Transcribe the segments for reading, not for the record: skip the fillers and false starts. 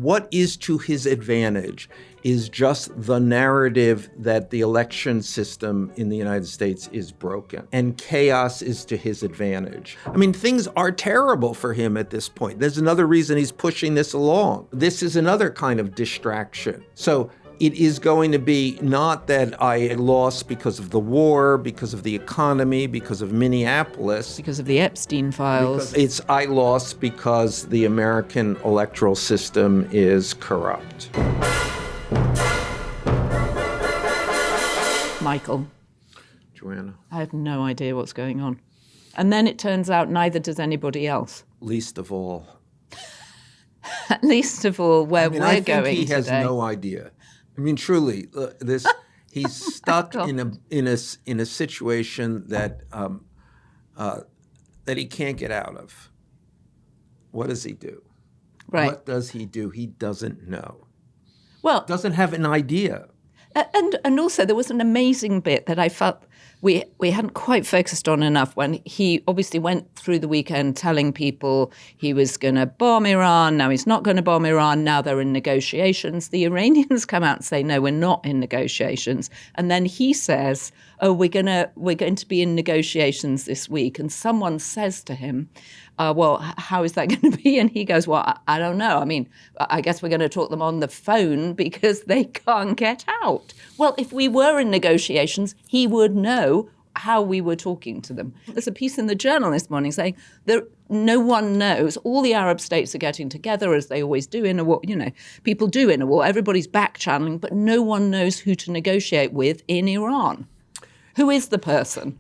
what is to his advantage is just the narrative that the election system in the United States is broken and chaos is to his advantage. I mean, things are terrible for him at this point. There's another reason he's pushing this along. This is another kind of distraction. So it is going to be not that I lost because of the war, because of the economy, because of Minneapolis. Because of the Epstein files. It's I lost because the American electoral system is corrupt. Michael. Joanna. I have no idea what's going on. And then it turns out neither does anybody else. Least of all. Least of all where we're going today. I think he has no idea. I mean, truly, he's stuck in a situation that he can't get out of. What does he do? Right. What does he do? He doesn't know. Well, doesn't have an idea. And also there was an amazing bit that I felt we hadn't quite focused on enough when he obviously went through the weekend telling people he was going to bomb Iran. Now he's not going to bomb Iran. Now they're in negotiations. The Iranians come out and say, no, we're not in negotiations. And then he says, oh, we're going to be in negotiations this week. And someone says to him, well, how is that going to be? And he goes, well, I don't know. I mean, I guess we're going to talk them on the phone because they can't get out. Well, if we were in negotiations, he would know how we were talking to them. There's a piece in the Journal this morning saying that no one knows. All the Arab states are getting together, as they always do in a war. You know, people do in a war. Everybody's back-channeling, but no one knows who to negotiate with in Iran. Who is the person?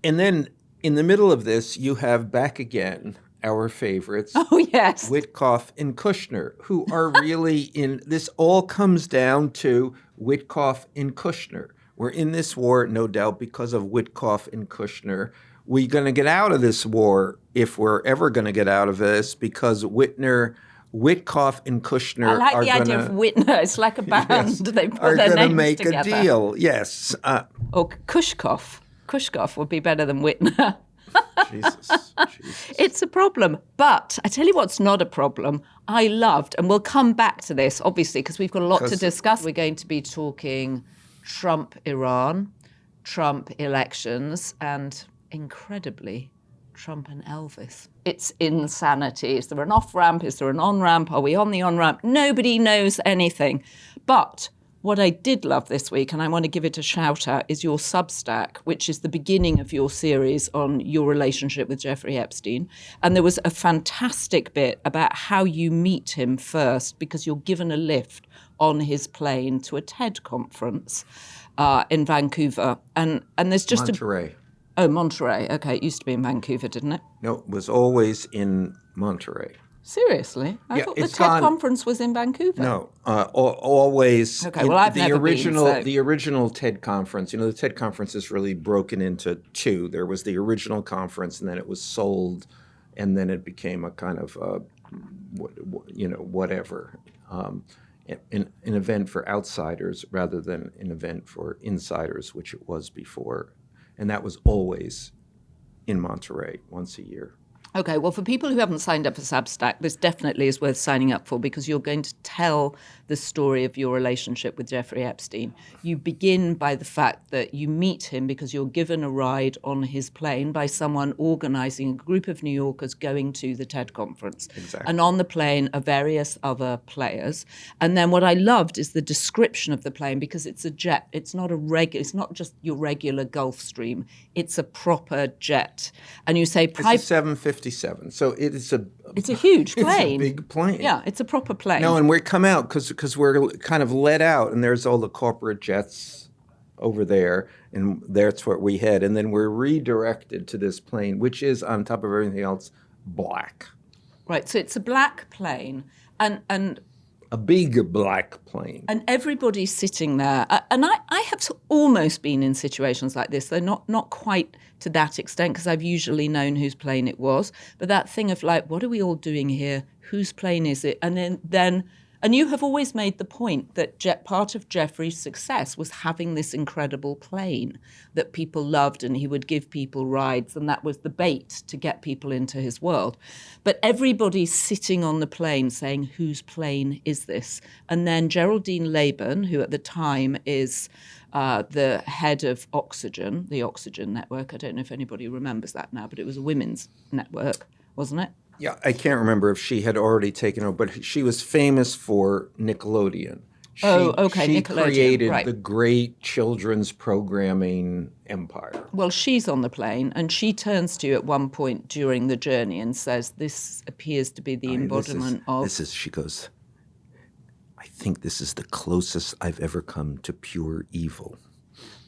And then in the middle of this, you have back again our favorites. Oh, yes. Witkoff and Kushner, who are really in this. All comes down to Witkoff and Kushner. We're in this war, no doubt, because of Witkoff and Kushner. We're going to get out of this war, if we're ever going to get out of this, because Witkoff and Kushner I like are the idea of Whitner. It's like a band. Yes, they put are their going to names make together. a deal. Yes. Or Kushkoff. Kushkoff would be better than Whitner. Jesus. It's a problem. But I tell you what's not a problem. I loved, and we'll come back to this, obviously, because we've got a lot to discuss. We're going to be talking Trump Iran, Trump elections, and incredibly, Trump and Elvis. It's insanity. Is there an off-ramp? Is there an on-ramp? Are we on the on-ramp? Nobody knows anything. But what I did love this week, and I want to give it a shout out, is your Substack, which is the beginning of your series on your relationship with Jeffrey Epstein. And there was a fantastic bit about how you meet him first, because you're given a lift on his plane to a TED conference in Vancouver. And there's just Monterey. Monterey. Okay, it used to be in Vancouver, didn't it? No, it was always in Monterey. Seriously? I thought the TED conference was in Vancouver. No, always. Okay, well, I've never been. The original TED conference, the TED conference is really broken into two. There was the original conference, and then it was sold, and then it became a kind of, whatever, an event for outsiders rather than an event for insiders, which it was before. And that was always in Monterey once a year. Okay, well, for people who haven't signed up for Substack, this definitely is worth signing up for, because you're going to tell the story of your relationship with Jeffrey Epstein. You begin by the fact that you meet him because you're given a ride on his plane by someone organizing a group of New Yorkers going to the TED conference. Exactly. And on the plane are various other players. And then what I loved is the description of the plane, because it's a jet. It's not it's not just your regular Gulfstream. It's a proper jet. And you say It's a 757. So it's a huge plane. It's a big plane. Yeah, it's a proper plane. No, and we come out because we're kind of let out, and there's all the corporate jets over there, and that's where we head. And then we're redirected to this plane, which is, on top of everything else, black. Right, so it's a black plane, and a big black plane. And everybody's sitting there. And I have almost been in situations like this. They're not quite to that extent, because I've usually known whose plane it was. But that thing of like, what are we all doing here? Whose plane is it? And then And you have always made the point that part of Jeffrey's success was having this incredible plane that people loved, and he would give people rides, and that was the bait to get people into his world. But everybody's sitting on the plane saying, whose plane is this? And then Geraldine Laban, who at the time is the head of Oxygen, the Oxygen Network. I don't know if anybody remembers that now, but it was a women's network, wasn't it? Yeah, I can't remember if she had already taken over, but she was famous for Nickelodeon. She Nickelodeon, created right. the great children's programming empire. Well, she's on the plane, and she turns to you at one point during the journey and says, this appears to be the embodiment of... She goes, I think this is the closest I've ever come to pure evil.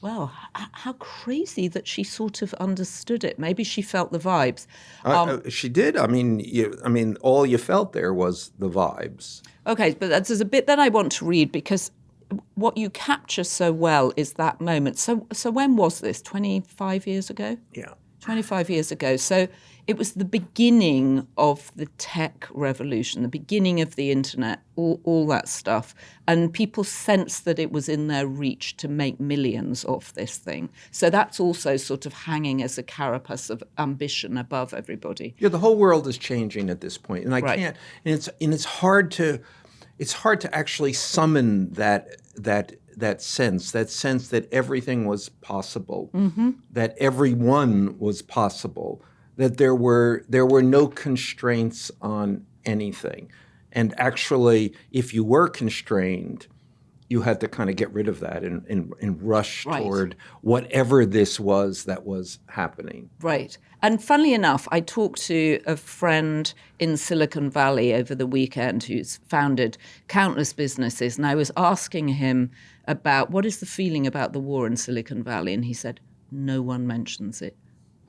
Well, how crazy that she sort of understood it. Maybe she felt the vibes. She did. I mean, all you felt there was the vibes. Okay, but there's a bit that I want to read because what you capture so well is that moment. So when was this? 25 years ago? Yeah. 25 years ago. So it was the beginning of the tech revolution, the beginning of the internet, all that stuff. And people sensed that it was in their reach to make millions off this thing. So that's also sort of hanging as a carapace of ambition above everybody. Yeah, the whole world is changing at this point, and I Right. can't. And it's hard to actually summon that sense that everything was possible, that everyone was possible, that there were no constraints on anything. And actually, if you were constrained, you had to kind of get rid of that and rush Right. toward whatever this was that was happening. Right. And funnily enough, I talked to a friend in Silicon Valley over the weekend who's founded countless businesses, and I was asking him about what is the feeling about the war in Silicon Valley, and he said, no one mentions it.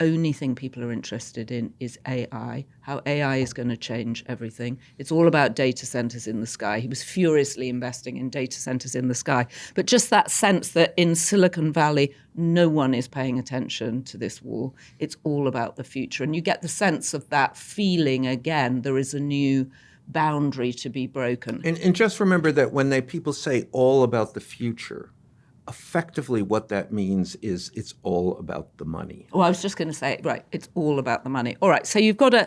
Only thing people are interested in is AI, how AI is going to change everything. It's all about data centers in the sky. He was furiously investing in data centers in the sky. But just that sense that in Silicon Valley, no one is paying attention to this war. It's all about the future. And you get the sense of that feeling again. There is a new boundary to be broken. And just remember that when people say all about the future, effectively what that means is it's all about the money. Well, I was just going to say, right, it's all about the money. All right, so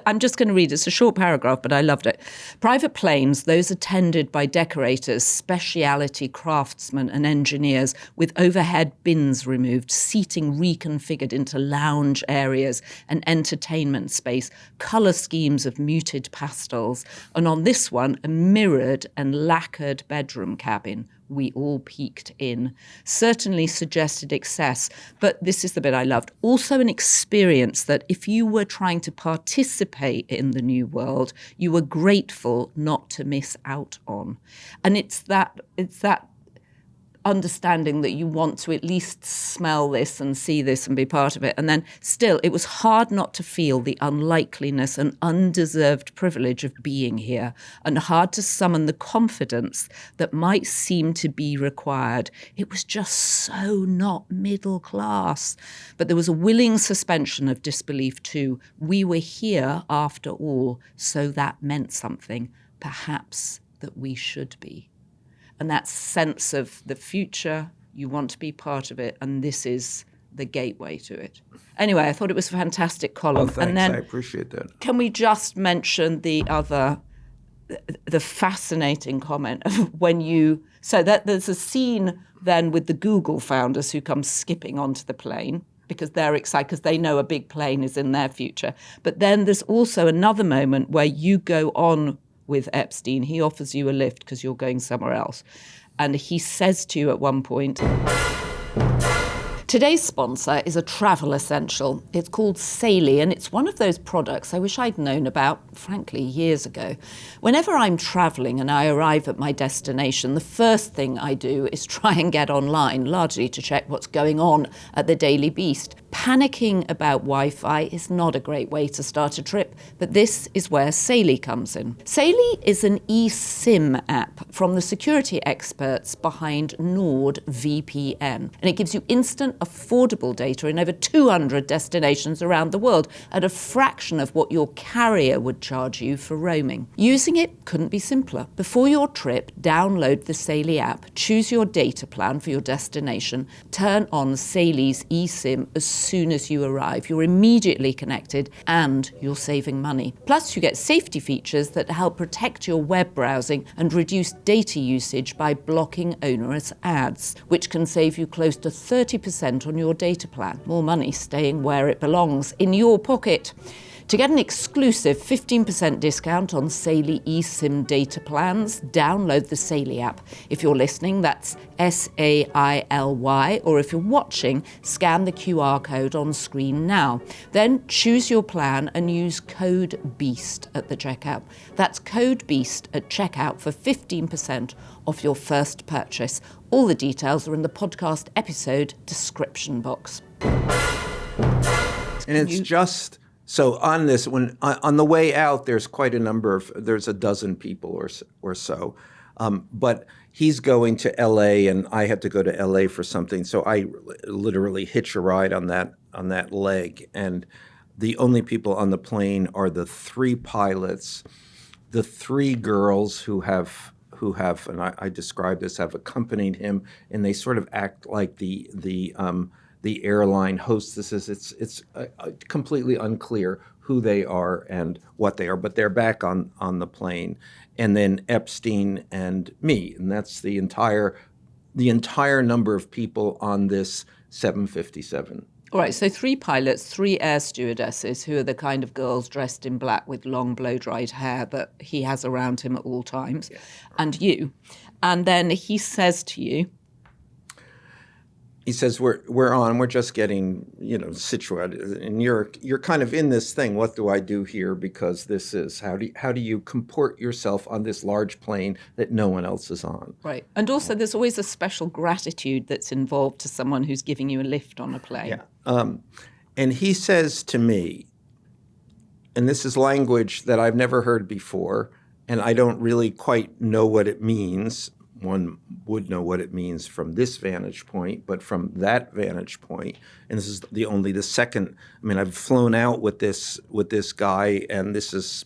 I'm just going to read, it's a short paragraph, but I loved it. Private planes, those attended by decorators, specialty craftsmen and engineers with overhead bins removed, seating reconfigured into lounge areas and entertainment space, colour schemes of muted pastels, and on this one, a mirrored and lacquered bedroom cabin. We all peeked in. Certainly suggested excess, but this is the bit I loved. Also an experience that if you were trying to participate in the new world, you were grateful not to miss out on. And it's that understanding that you want to at least smell this and see this and be part of it. And then still, it was hard not to feel the unlikeliness and undeserved privilege of being here, and hard to summon the confidence that might seem to be required. It was just so not middle class. But there was a willing suspension of disbelief too. We were here after all, so that meant something, perhaps that we should be. And that sense of the future, you want to be part of it, and this is the gateway to it. Anyway, I thought it was a fantastic column. Oh, thanks. And then, I appreciate that. can we just mention the fascinating comment of so that there's a scene then with the Google founders who come skipping onto the plane because they're excited because they know a big plane is in their future. But then there's also another moment where you go on with Epstein. He offers you a lift because you're going somewhere else. And he says to you at one point, today's sponsor is a travel essential. It's called Saily, and it's one of those products I wish I'd known about, frankly, years ago. Whenever I'm traveling and I arrive at my destination, the first thing I do is try and get online, largely to check what's going on at the Daily Beast. Panicking about Wi-Fi is not a great way to start a trip, but this is where Saily comes in. Saily is an eSIM app from the security experts behind NordVPN, and it gives you instant, affordable data in over 200 destinations around the world at a fraction of what your carrier would charge you for roaming. Using it couldn't be simpler. Before your trip, download the Saily app, choose your data plan for your destination, turn on Saily's eSIM as soon as you arrive. You're immediately connected and you're saving money. Plus, you get safety features that help protect your web browsing and reduce data usage by blocking onerous ads, which can save you close to 30% on your data plan. More money staying where it belongs, in your pocket. To get an exclusive 15% discount on Saily eSIM data plans, download the Saily app. If you're listening, that's SAILY, or if you're watching, scan the QR code on screen now. Then choose your plan and use code BEAST at the checkout. That's code BEAST at checkout for 15% off your first purchase. All the details are in the podcast episode description box. And it's just... So on this, when on the way out, there's quite a number of, there's a dozen people or so, but he's going to L.A. and I had to go to L.A. for something, so I literally hitch a ride on that leg, and the only people on the plane are the three pilots, the three girls who have, and I describe this, have accompanied him, and they sort of act like the airline hostesses. It's completely unclear who they are and what they are, but they're back on the plane. And then Epstein and me, and that's the entire number of people on this 757. All right, so three pilots, three air stewardesses, who are the kind of girls dressed in black with long blow-dried hair that he has around him at all times, yeah. And you. And then he says to you, he says, we're just getting, situated, and you're kind of in this thing. What do I do here? Because this is, how do you comport yourself on this large plane that no one else is on? Right. And also there's always a special gratitude that's involved to someone who's giving you a lift on a plane. Yeah. And he says to me, and this is language that I've never heard before, and I don't really quite know what it means. One would know what it means from this vantage point, but from that vantage point, and this is the second. I mean, I've flown out with this guy, and this is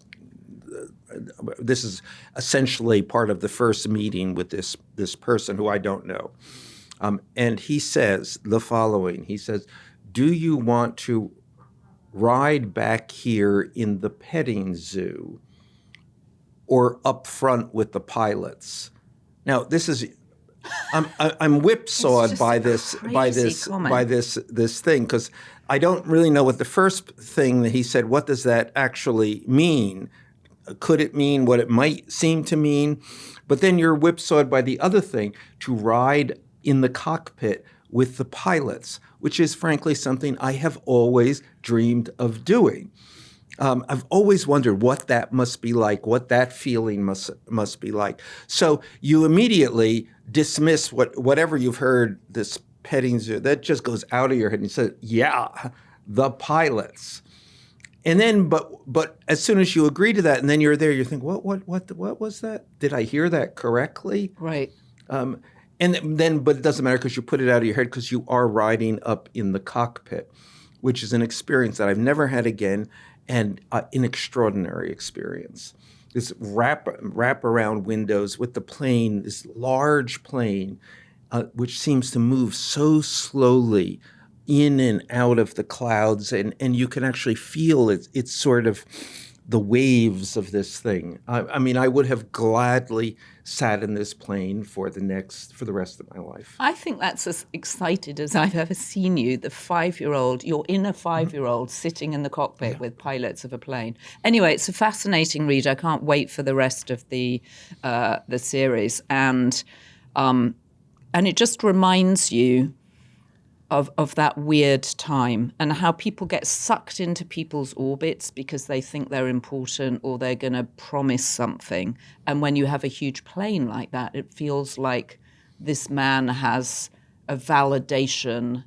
essentially part of the first meeting with this person who I don't know. And he says the following. He says, "Do you want to ride back here in the petting zoo, or up front with the pilots?" Now, this is, I'm whipsawed by this thing, because I don't really know what the first thing that he said. What does that actually mean? Could it mean what it might seem to mean? But then you're whipsawed by the other thing, to ride in the cockpit with the pilots, which is frankly something I have always dreamed of doing. I've always wondered what that must be like, what that feeling must be like. So you immediately dismiss whatever you've heard, this petting zoo, that just goes out of your head, and you say, yeah, the pilots. And then, but as soon as you agree to that, and then you're there, you think, what was that? Did I hear that correctly? Right. And then, but it doesn't matter, because you put it out of your head, because you are riding up in the cockpit, which is an experience that I've never had again. And an extraordinary experience. This wrap around windows with the plane, this large plane, which seems to move so slowly in and out of the clouds, and you can actually feel it's sort of the waves of this thing. I mean, I would have gladly sat in this plane for the rest of my life. I think that's as excited as I've ever seen you, the 5-year-old, your inner 5-year-old sitting in the cockpit with pilots of a plane. Anyway, it's a fascinating read. I can't wait for the rest of the series. And it just reminds you of that weird time, and how people get sucked into people's orbits because they think they're important or they're going to promise something. And when you have a huge plane like that, it feels like this man has a validation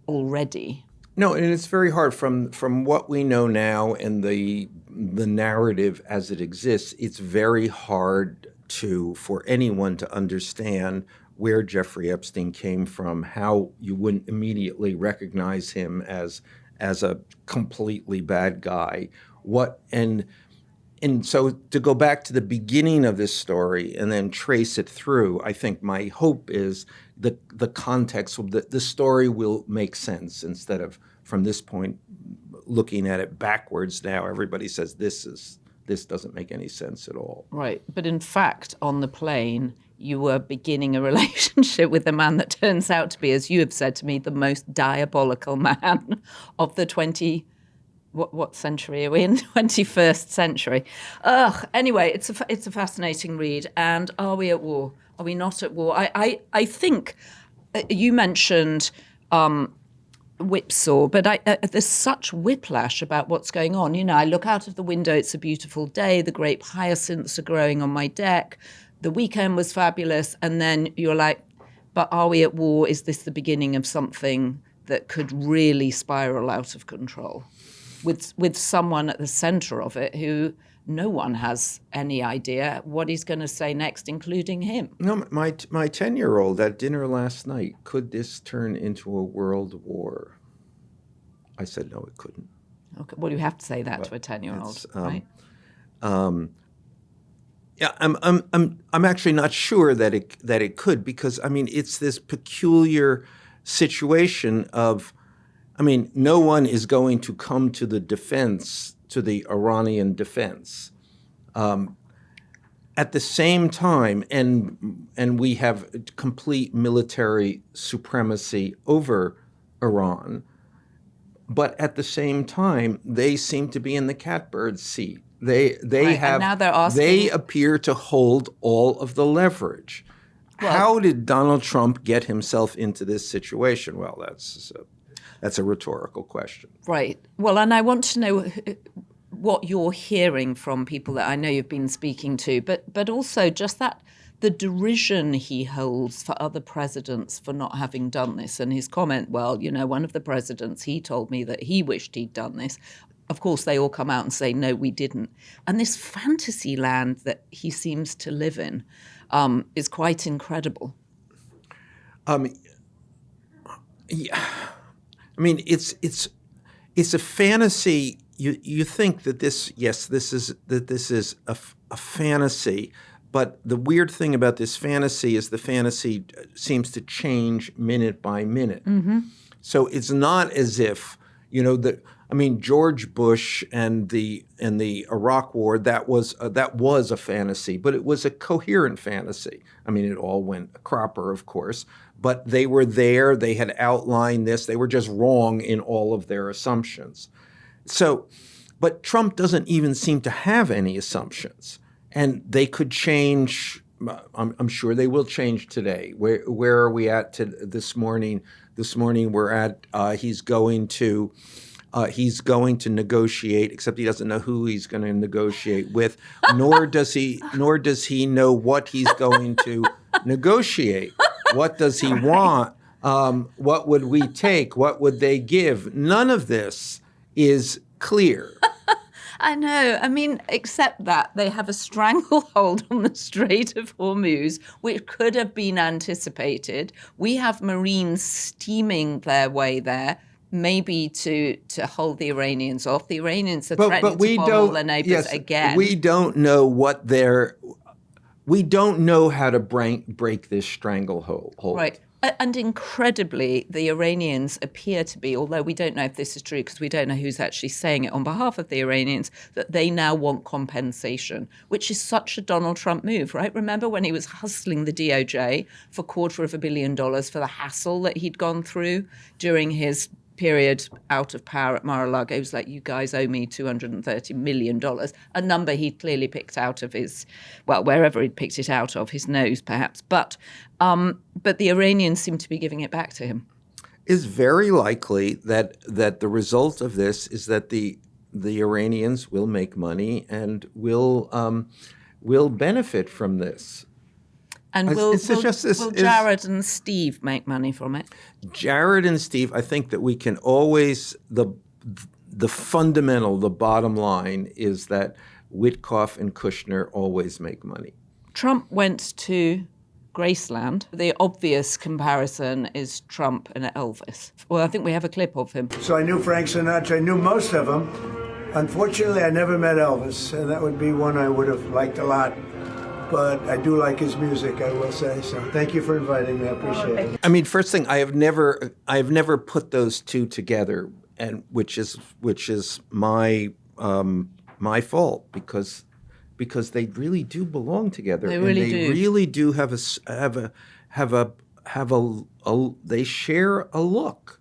already. No, and it's very hard from what we know now and the narrative as it exists. It's very hard for anyone to understand where Jeffrey Epstein came from, how you wouldn't immediately recognize him as a completely bad guy. And so to go back to the beginning of this story and then trace it through, I think my hope is the context, the story will make sense instead of from this point looking at it backwards. Now everybody says this doesn't make any sense at all. Right. But in fact, on the plane, you were beginning a relationship with a man that turns out to be, as you have said to me, the most diabolical man of the what century are we in? 21st century. Anyway, it's a fascinating read. And are we at war? Are we not at war? I think you mentioned Whipsaw, but there's such whiplash about what's going on. You know, I look out of the window, it's a beautiful day, the grape hyacinths are growing on my deck, the weekend was fabulous, and then you're like, but are we at war? Is this the beginning of something that could really spiral out of control? With someone at the center of it who no one has any idea what he's going to say next, including him. No, my 10-year-old at dinner last night, could this turn into a world war? I said, no, it couldn't. Okay, well, you have to say that to a 10-year-old, right? Yeah, I'm actually not sure that it could, because I mean it's this peculiar situation of, I mean, no one is going to come to the defense, to the Iranian defense. At the same time, and we have complete military supremacy over Iran, but at the same time, they seem to be in the catbird seat. They right, have, and now they're asking, they appear to hold all of the leverage. Well, how did Donald Trump get himself into this situation? Well, that's a rhetorical question. Right. Well, and I want to know what you're hearing from people that I know you've been speaking to, but also just that the derision he holds for other presidents for not having done this. And his comment, well, you know, one of the presidents, he told me that he wished he'd done this. Of course, they all come out and say, no, we didn't. And this fantasy land that he seems to live in is quite incredible. Yeah. I mean, it's a fantasy. You think that this is a fantasy, but the weird thing about this fantasy is the fantasy seems to change minute by minute. Mm-hmm. So it's not as if, you know, George Bush and the Iraq War, that was a fantasy, but it was a coherent fantasy. I mean, it all went a cropper, of course, but they were there. They had outlined this. They were just wrong in all of their assumptions. So, but Trump doesn't even seem to have any assumptions, and they could change. I'm sure they will change today. Where are we at this morning? This morning we're at he's going to negotiate, except he doesn't know who he's going to negotiate with, nor does he know what he's going to negotiate. What does he want? What would we take? What would they give? None of this is clear. I know. I mean, except that they have a stranglehold on the Strait of Hormuz, which could have been anticipated. We have Marines steaming their way there, maybe to hold the Iranians off. The Iranians are threatening to bomb all their neighbors again. We don't know we don't know how to break this stranglehold. Right. And incredibly, the Iranians appear to be, although we don't know if this is true because we don't know who's actually saying it on behalf of the Iranians, that they now want compensation, which is such a Donald Trump move, right? Remember when he was hustling the DOJ for $250 million for the hassle that he'd gone through during his period out of power at Mar-a-Lago? It was like, you guys owe me $230 million, a number he'd clearly picked out of his, well, wherever he'd picked it out of, his nose perhaps. But the Iranians seem to be giving it back to him. It's very likely that the result of this is that the Iranians will make money and will benefit from this. And will Jared and Steve make money from it? Jared and Steve, I think that we can always, the fundamental, the bottom line is that Witkoff and Kushner always make money. Trump went to Graceland. The obvious comparison is Trump and Elvis. Well, I think we have a clip of him. So I knew Frank Sinatra. I knew most of them. Unfortunately, I never met Elvis, and that would be one I would have liked a lot. But I do like his music, I will say. So thank you for inviting me. I appreciate it. I mean, first thing, I have never put those two together, and which is my fault because they really do belong together. They really and do. They really do they share a look.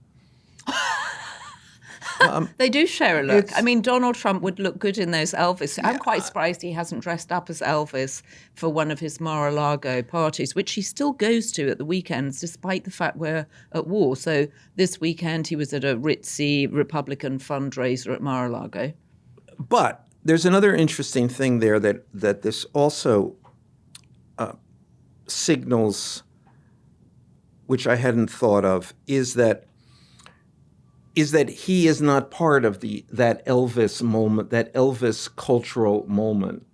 They do share a look. I mean, Donald Trump would look good in those Elvis. I'm quite surprised he hasn't dressed up as Elvis for one of his Mar-a-Lago parties, which he still goes to at the weekends, despite the fact we're at war. So this weekend he was at a ritzy Republican fundraiser at Mar-a-Lago. But there's another interesting thing there that this also signals, which I hadn't thought of, is that he is not part of that Elvis moment, that Elvis cultural moment.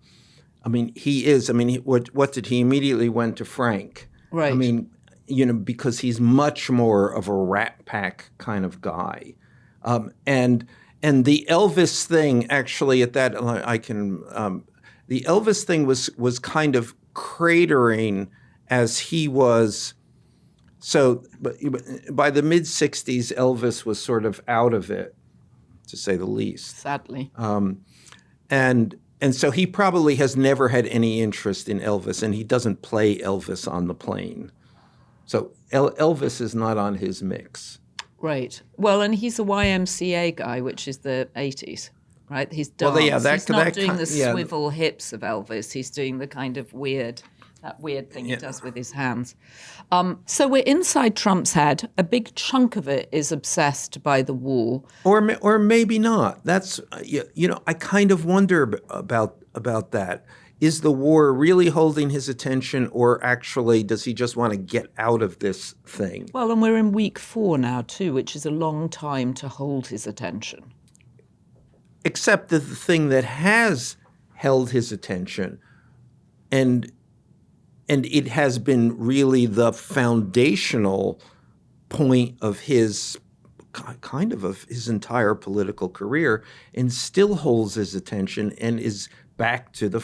I mean, he is. I mean, what did he immediately went to Frank? Right. I mean, because he's much more of a Rat Pack kind of guy, and the Elvis thing actually at that the Elvis thing was kind of cratering as he was. So by the mid-'60s, Elvis was sort of out of it, to say the least. Sadly. And so he probably has never had any interest in Elvis, and he doesn't play Elvis on the plane. So Elvis is not on his mix. Right. Well, and he's a YMCA guy, which is the 80s, right? He's dance. Well, yeah, he's not doing the swivel hips of Elvis. He's doing the kind of that weird thing he does with his hands. So we're inside Trump's head. A big chunk of it is obsessed by the war. Or maybe not. That's, I kind of wonder about that. Is the war really holding his attention, or actually does he just want to get out of this thing? Well, and we're in week 4 now, too, which is a long time to hold his attention. Except that the thing that has held his attention, and it has been really the foundational point of his his entire political career, and still holds his attention and is back to the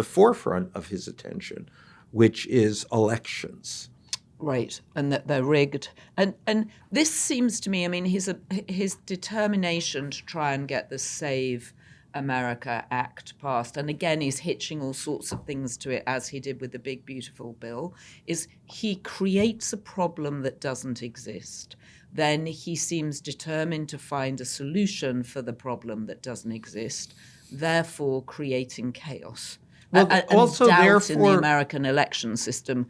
forefront of his attention, which is elections. Right, and that they're rigged. And this seems to me, I mean, his determination to try and get the Save America Act passed, and again he's hitching all sorts of things to it, as he did with the Big Beautiful Bill, is he creates a problem that doesn't exist. Then he seems determined to find a solution for the problem that doesn't exist, therefore creating chaos. Well, and also doubt in the American election system.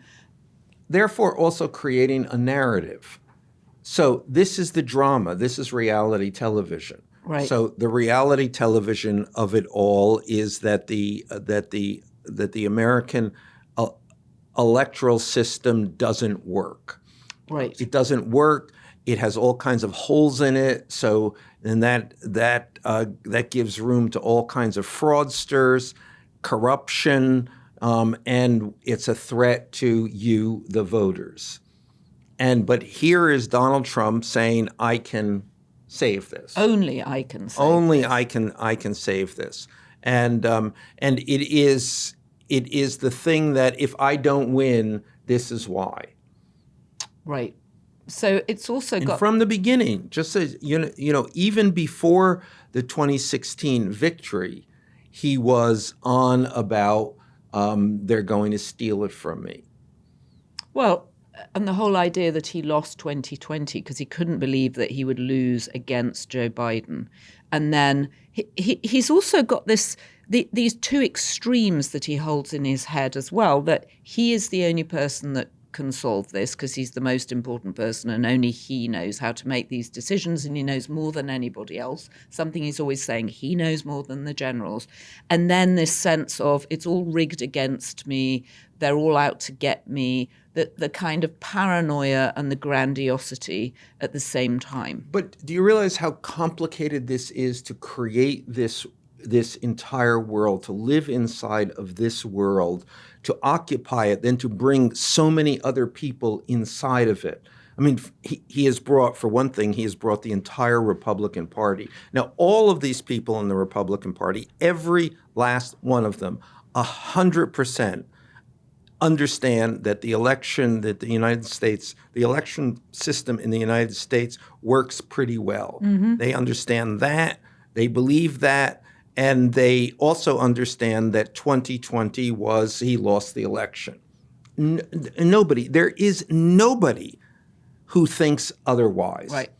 Therefore also creating a narrative. So this is the drama, this is reality television. Right. So the reality television of it all is that the American electoral system doesn't work. Right. It doesn't work. It has all kinds of holes in it. So and that gives room to all kinds of fraudsters, corruption, and it's a threat to you, the voters. But here is Donald Trump saying, "I can save this. Only I can save Only this. I can save this." And it is the thing that if I don't win, this is why. Right. So it's also got from the beginning, just as even before the 2016 victory, he was on about they're going to steal it from me. Well, and the whole idea that he lost 2020 because he couldn't believe that he would lose against Joe Biden. And then he's also got these two extremes that he holds in his head as well, that he is the only person that can solve this because he's the most important person and only he knows how to make these decisions, and he knows more than anybody else. Something he's always saying, he knows more than the generals. And then this sense of it's all rigged against me. they're all out to get me, the kind of paranoia and the grandiosity at the same time. But do you realize how complicated this is to create this entire world, to live inside of this world, to occupy it, then to bring so many other people inside of it? I mean, he has brought, for one thing, he has brought the entire Republican Party. Now, all of these people in the Republican Party, every last one of them, 100% understand that the election the election system in the United States works pretty well. Mm-hmm. They understand that, they believe that, and they also understand that 2020 he lost the election. There is nobody who thinks otherwise. Right.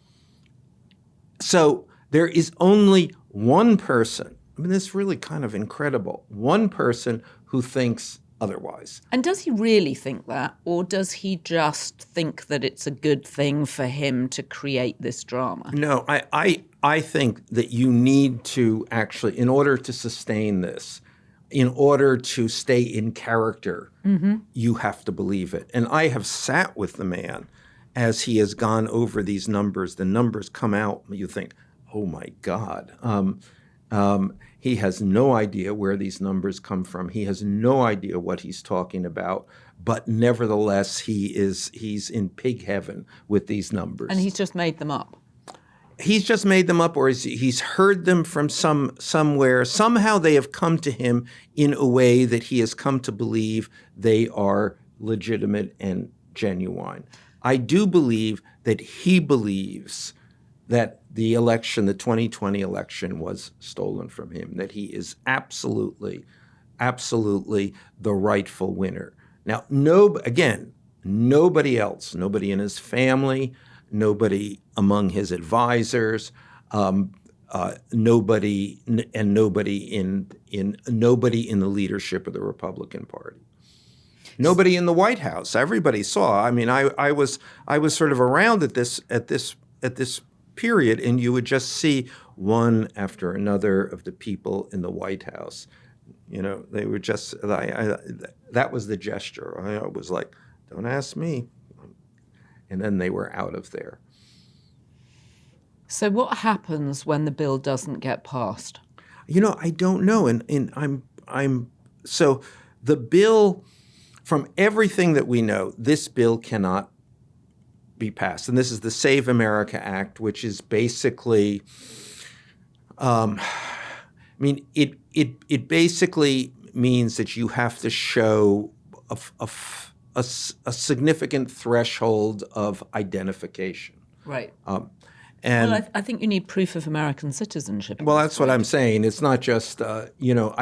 So there is only one person, I mean, this is really kind of incredible, one person who thinks otherwise. And does he really think that, or does he just think that it's a good thing for him to create this drama? No, I think that you need to actually, in order to sustain this, in order to stay in character, mm-hmm. you have to believe it. And I have sat with the man as he has gone over these numbers. The numbers come out, you think, oh my God. He has no idea where these numbers come from. He has no idea what he's talking about. But nevertheless, he's in pig heaven with these numbers. And he's just made them up. He's just made them up, or he's heard them from somewhere. Somehow they have come to him in a way that he has come to believe they are legitimate and genuine. I do believe that he believes that the 2020 election was stolen from him, that he is absolutely the rightful winner. Now, nobody else, nobody in his family, nobody among his advisors, nobody in the leadership of the Republican Party. Nobody in the White House. Everybody saw. I mean, I was sort of around at this period, and you would just see one after another of the people in the White House. You know, they were just. That was the gesture. I was like, "Don't ask me," and then they were out of there. So, what happens when the bill doesn't get passed? You know, I don't know, and so the bill. From everything that we know, this bill cannot be passed. And this is the Save America Act, which is basically, it basically means that you have to show a significant threshold of identification. Right. And well, I think you need proof of American citizenship. Well, that's what I'm saying. It's not just, I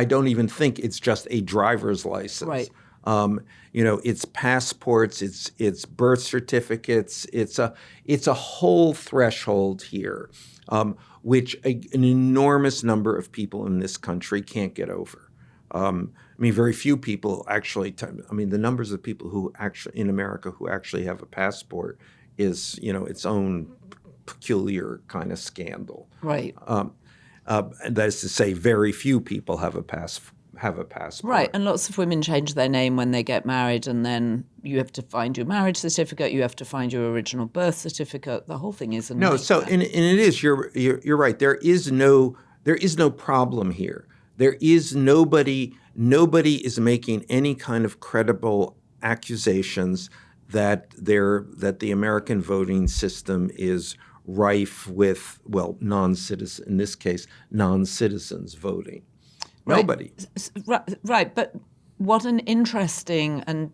don't even think it's just a driver's license. Right. It's passports, it's birth certificates, it's a whole threshold here, which an enormous number of people in this country can't get over. Very few people actually. The numbers of people who actually in America who actually have a passport is its own peculiar kind of scandal. Right. That is to say, very few people have a passport. Right, and lots of women change their name when they get married, and then you have to find your marriage certificate, you have to find your original birth certificate. The whole thing is a nightmare. No, so and it is. You're right. There is no problem here. There is nobody is making any kind of credible accusations that the American voting system is rife with non-citizens, in this case, non-citizens voting. Nobody. Right, but what an interesting and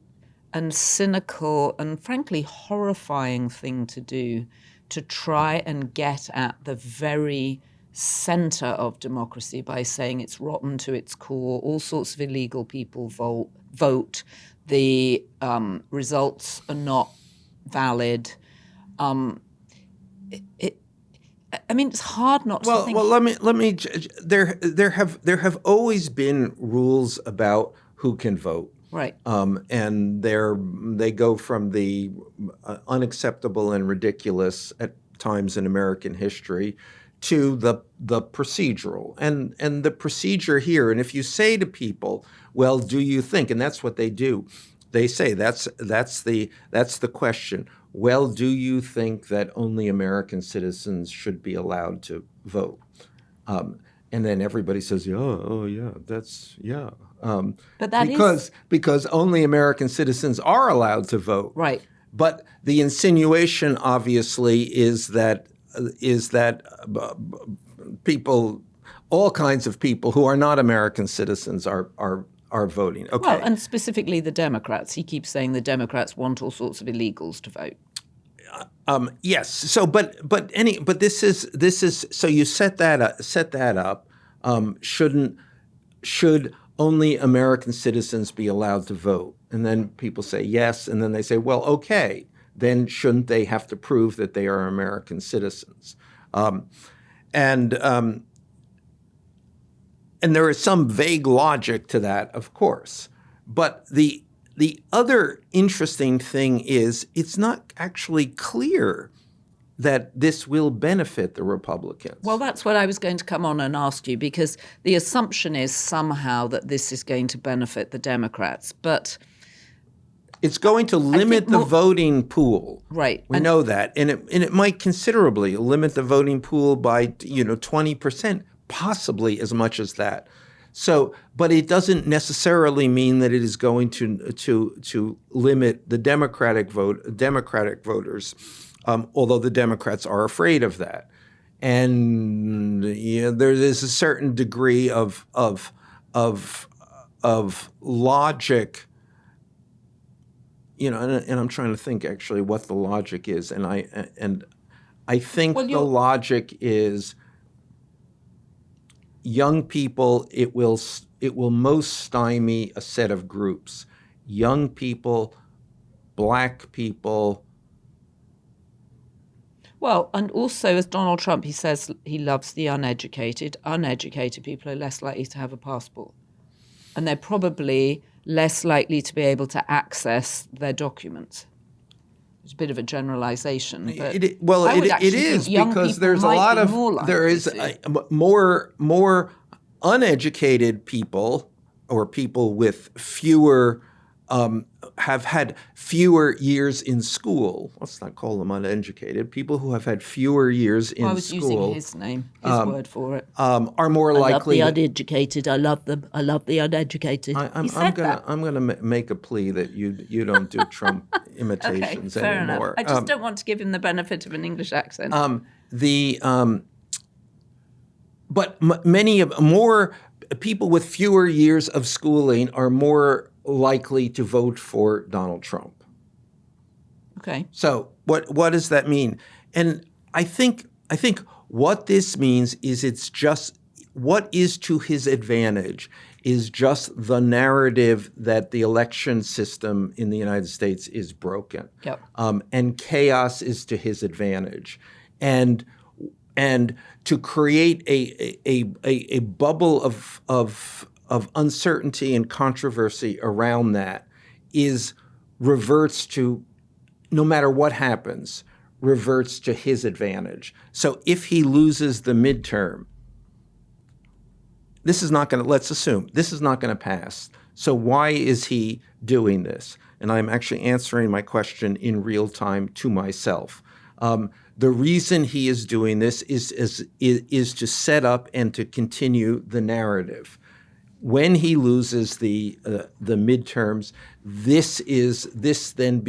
cynical and frankly horrifying thing to do, to try and get at the very center of democracy by saying it's rotten to its core, all sorts of illegal people vote, the results are not valid. It's hard not to think. Well, let me. There have always been rules about who can vote, right? And they go from the unacceptable and ridiculous at times in American history to the procedural and the procedure here. And if you say to people, "Well, do you think?" and that's what they do. they say that's the question. Well, do you think that only American citizens should be allowed to vote? And then everybody says, yeah. But that because only American citizens are allowed to vote. Right. But the insinuation, obviously, is that people, all kinds of people who are not American citizens are voting. Okay. Well, and specifically the Democrats. He keeps saying the Democrats want all sorts of illegals to vote. Yes. So, but this is so you set that up. Should only American citizens be allowed to vote? And then people say yes, and then they say, well, okay, then shouldn't they have to prove that they are American citizens? And there is some vague logic to that, of course. But the other interesting thing is it's not actually clear that this will benefit the Republicans. Well, that's what I was going to come on and ask you, because the assumption is somehow that this is going to benefit the Democrats, but it's going to limit the voting pool. Right. We know that. And it might considerably limit the voting pool by 20%, possibly as much as that. So, but it doesn't necessarily mean that it is going to limit the Democratic voters, although the Democrats are afraid of that. And there is a certain degree of logic. And I'm trying to think actually what the logic is, and I think the logic is young people. It will most stymie a set of groups: young people, black people. Well, and also, as Donald Trump, he says he loves the uneducated. Uneducated people are less likely to have a passport, and they're probably less likely to be able to access their documents. It's a bit of a generalization. But it is because there's a lot of there is more uneducated people or people with fewer have had fewer years in school. Let's not call them uneducated. People who have had fewer years in school. I was using his name, his word for it. Are more likely. I love the uneducated. I love them. I love the uneducated. I'm gonna make a plea that you don't do Trump imitations fair anymore. Enough. I just don't want to give him the benefit of an English accent. But more people with fewer years of schooling are more likely to vote for Donald Trump. Okay. So what does that mean? And I think what this means is it's just what is to his advantage is just the narrative that the election system in the United States is broken. Yep. And chaos is to his advantage. And to create a bubble of uncertainty and controversy around that reverts to, no matter what happens, reverts to his advantage. So if he loses the midterm, let's assume this is not going to pass. So why is he doing this? And I'm actually answering my question in real time to myself. The reason he is doing this is to set up and to continue the narrative. When he loses the midterms, this then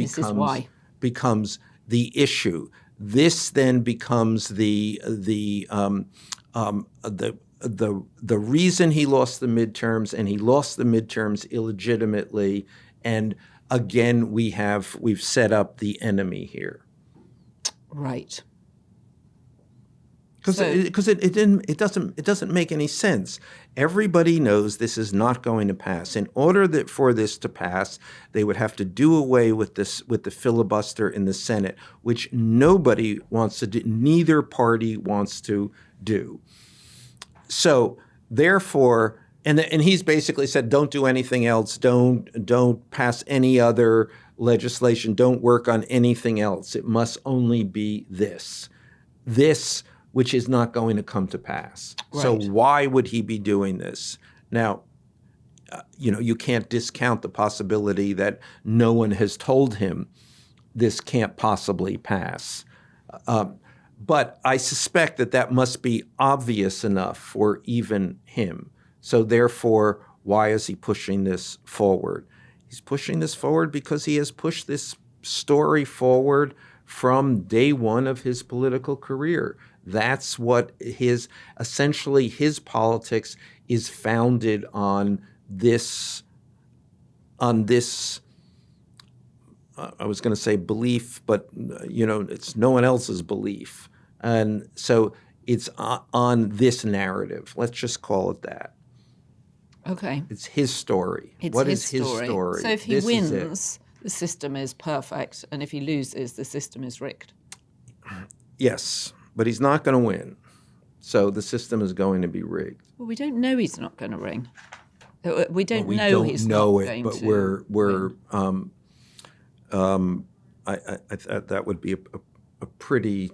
becomes the issue. This then becomes the reason he lost the midterms, and he lost the midterms illegitimately. And again, we've set up the enemy here. Right. Because it doesn't make any sense. Everybody knows this is not going to pass. In order for this to pass, they would have to do away with the filibuster in the Senate, which nobody wants to do. Neither party wants to do. So therefore, and he's basically said, don't do anything else. Don't pass any other legislation. Don't work on anything else. It must only be this, which is not going to come to pass. Right. So why would he be doing this? Now, you can't discount the possibility that no one has told him this can't possibly pass. But I suspect that must be obvious enough for even him. So therefore, why is he pushing this forward? He's pushing this forward because he has pushed this story forward from day one of his political career. That's what essentially his politics is founded on this, I was going to say belief, but it's no one else's belief. And so it's on this narrative. Let's just call it that. Okay. It's his story. What is his story? So if he wins, the system is perfect, and if he loses, the system is rigged. Yes, but he's not going to win. So the system is going to be rigged. Well, we don't know he's not going to ring. We don't know he's not going to. But we're that would be a pretty,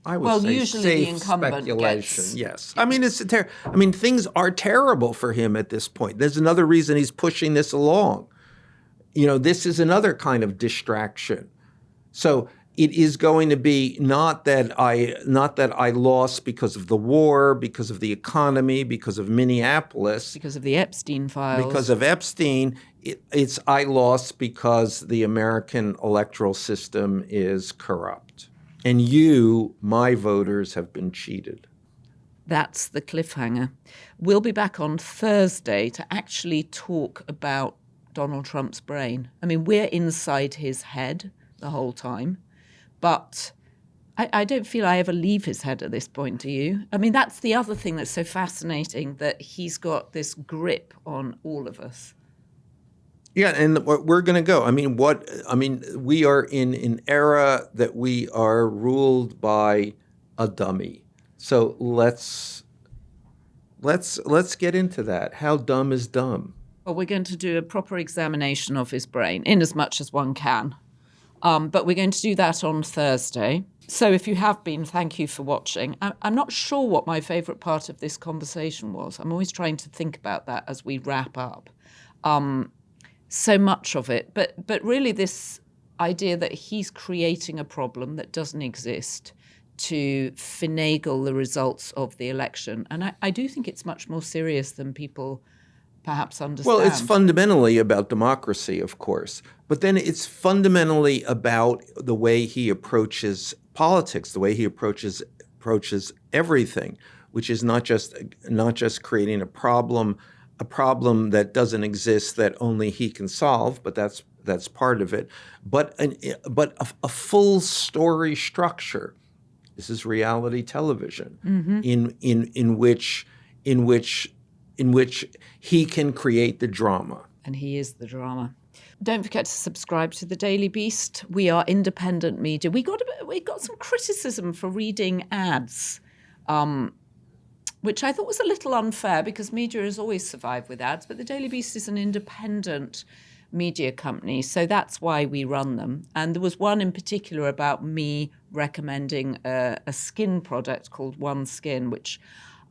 I would say, usually safe the incumbent speculation. gets. Yes, I mean things are terrible for him at this point. There's another reason he's pushing this along. This is another kind of distraction. So it is going to be not that I lost because of the war, because of the economy, because of Minneapolis, because of the Epstein files. Because of Epstein, it's I lost because the American electoral system is corrupt. And you, my voters, have been cheated. That's the cliffhanger. We'll be back on Thursday to actually talk about Donald Trump's brain. I mean, we're inside his head the whole time. But I don't feel I ever leave his head at this point, do you? I mean, that's the other thing that's so fascinating, that he's got this grip on all of us. Yeah, and we're going to go. We are in an era that we are ruled by a dummy. So let's get into that. How dumb is dumb? Well, we're going to do a proper examination of his brain, in as much as one can. But we're going to do that on Thursday. So if you have been, thank you for watching. I'm not sure what my favourite part of this conversation was. I'm always trying to think about that as we wrap up. So much of it. But really this idea that he's creating a problem that doesn't exist to finagle the results of the election. And I do think it's much more serious than people perhaps understand. Well, it's fundamentally about democracy, of course, but then it's fundamentally about the way he approaches politics, the way he approaches everything, which is not just creating a problem that doesn't exist that only he can solve, but that's part of it, but a full story structure. This is reality television, in which he can create the drama. And he is the drama. Don't forget to subscribe to the Daily Beast. We are independent media. We got some criticism for reading ads, which I thought was a little unfair, because media has always survived with ads, but the Daily Beast is an independent media company, so that's why we run them. And there was one in particular about me recommending a skin product called One Skin, which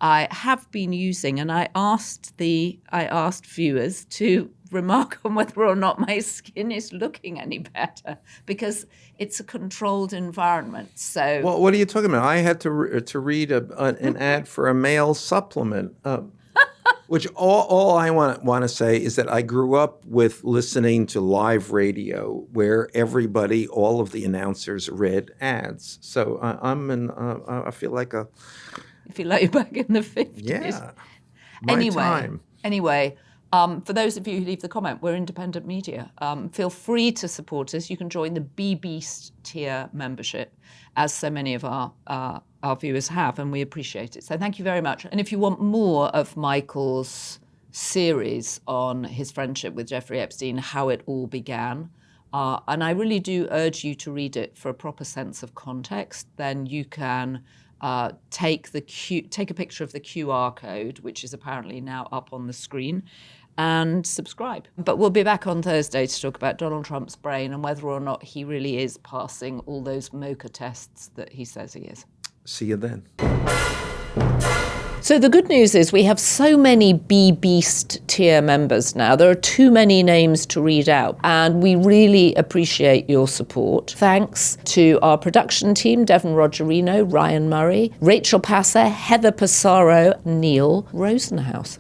I have been using, and I asked viewers to remark on whether or not my skin is looking any better, because it's a controlled environment. So, well, what are you talking about? I had to read an ad for a male supplement, which all I want to say is that I grew up with listening to live radio where all of the announcers read ads. So I feel like if you like, you're back in the 50s. Yeah. Anyway, for those of you who leave the comment, we're independent media. Feel free to support us. You can join the B-Beast tier membership, as so many of our viewers have, and we appreciate it. So thank you very much. And if you want more of Michael's series on his friendship with Jeffrey Epstein, how it all began, and I really do urge you to read it for a proper sense of context, then you can take a picture of the QR code, which is apparently now up on the screen, and subscribe. But we'll be back on Thursday to talk about Donald Trump's brain and whether or not he really is passing all those mocha tests that he says he is. See you then. So the good news is we have so many B-Beast tier members now. There are too many names to read out, and we really appreciate your support. Thanks to our production team, Devon Rogerino, Ryan Murray, Rachel Passer, Heather Passaro, Neil Rosenhaus.